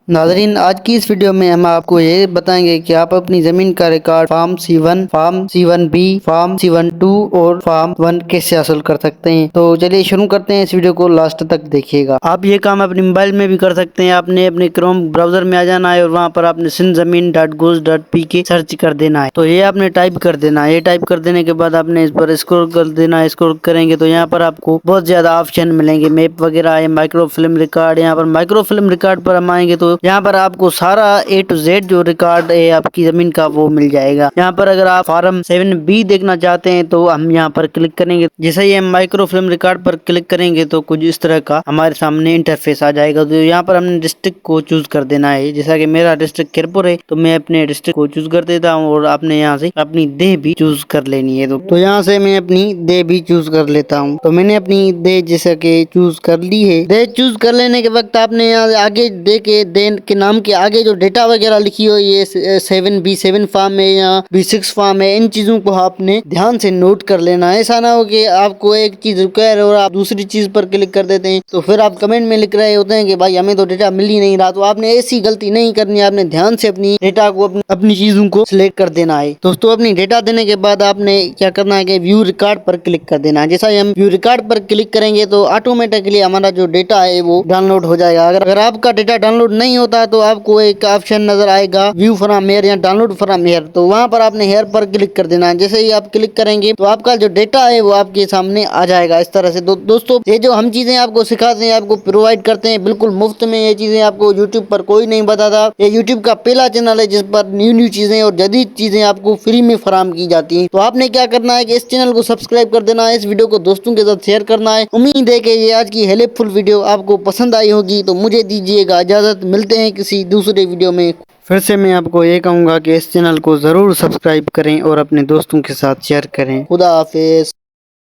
नाज़रीन, आज की इस वीडियो में हम आपको ये बताएंगे कि आप अपनी जमीन का record form C1, form C1 B, form C1 2 और फार्म 1 कैसे हासिल कर सकते हैं। तो चलिए शुरू करते हैं, इस वीडियो को लास्ट तक देखिएगा। आप ये काम अपने मोबाइल में भी कर सकते हैं। आपने अपने क्रोम ब्राउजर में आ जाना है और वहाँ पर आपने sinzamin.goz.pk सर्च कर देना है। तो ये आपने टाइप कर देना है। ये टाइप कर देने के बाद आपने इस पर स्क्रॉल कर देना है। स्क्रॉल करेंगे तो यहाँ पर आपको बहुत ज्यादा ऑप्शन मिलेंगे, मैप वगैरह है, माइक्रो फिल्म रिकॉर्ड। यहाँ पर माइक्रो फिल्म रिकॉर्ड पर हम आएंगे तो यहाँ पर आपको सारा A to Z जो रिकॉर्ड है आपकी जमीन का वो मिल जाएगा। यहाँ पर अगर आप फार्म 7B देखना चाहते हैं तो हम यहाँ पर क्लिक करेंगे। जैसे ही हम माइक्रो फिल्म रिकॉर्ड पर क्लिक करेंगे तो कुछ इस तरह का हमारे सामने इंटरफेस आ जाएगा। तो यहाँ पर हमने डिस्ट्रिक्ट को चूज कर देना है। जैसा कि मेरा डिस्ट्रिक्ट खैरपुर है तो मैं अपने डिस्ट्रिक्ट को चूज कर देता हूँ और आपने यहाँ से अपनी देह भी चूज कर लेनी है। तो यहाँ से मैं अपनी देह भी चूज कर लेता हूँ। तो मैंने अपनी देह जैसा कि चूज कर ली है। देह चूज कर लेने के वक्त आपने यहाँ आगे दे के देन के नाम के आगे जो डेटा वगैरह लिखी हो, ये 7B7 फार्म है या B6 फार्म है, इन चीजों को आपने ध्यान से नोट कर लेना है। ऐसा ना हो कि आपको एक चीज रिक्वायर और आप दूसरी चीज पर क्लिक कर देते हैं तो फिर आप कमेंट में लिख रहे होते हैं कि भाई हमें तो डेटा मिल ही नहीं रहा। तो आपने ऐसी गलती नहीं करनी है। आपने ध्यान से अपनी डेटा को अपनी चीजों को सिलेक्ट कर देना है। दोस्तों, अपनी डेटा देने के बाद आपने क्या करना है कि व्यू रिकॉर्ड पर क्लिक कर देना है। जैसा ही हम व्यू रिकॉर्ड पर क्लिक करेंगे तो ऑटोमेटिकली हमारा जो डेटा है वो डाउनलोड हो जाएगा। अगर आपका डेटा डाउनलोड नहीं होता तो आपको एक ऑप्शन नजर आएगा व्यू फ्रॉम हेयर या डाउनलोड फ्रॉम हेयर। तो वहां पर आपने हेयर पर क्लिक कर देना है। जैसे ही आप क्लिक करेंगे तो आपका जो डेटा है वो आपके सामने आ जाएगा इस तरह से। दोस्तों, ये जो हम चीजें आपको सिखाते हैं, आपको प्रोवाइड करते हैं बिल्कुल मुफ्त में। ये चीजें आपको यूट्यूब पर कोई नहीं बताता। ये यूट्यूब का पहला चैनल है जिस पर न्यू चीजें और जदीद चीजें आपको फ्री में फराहम की जाती हैं। तो आपने क्या करना है कि इस चैनल को सब्सक्राइब कर देना है, इस वीडियो को दोस्तों के साथ शेयर करना है। उम्मीद है कि ये आज की हेल्पफुल वीडियो आपको पसंद आई होगी। तो मुझे दीजिएगा इजाजत, मिलते हैं किसी दूसरे वीडियो में। फिर से मैं आपको ये कहूँगा कि इस चैनल को ज़रूर सब्सक्राइब करें और अपने दोस्तों के साथ शेयर करें। खुदा हाफिज।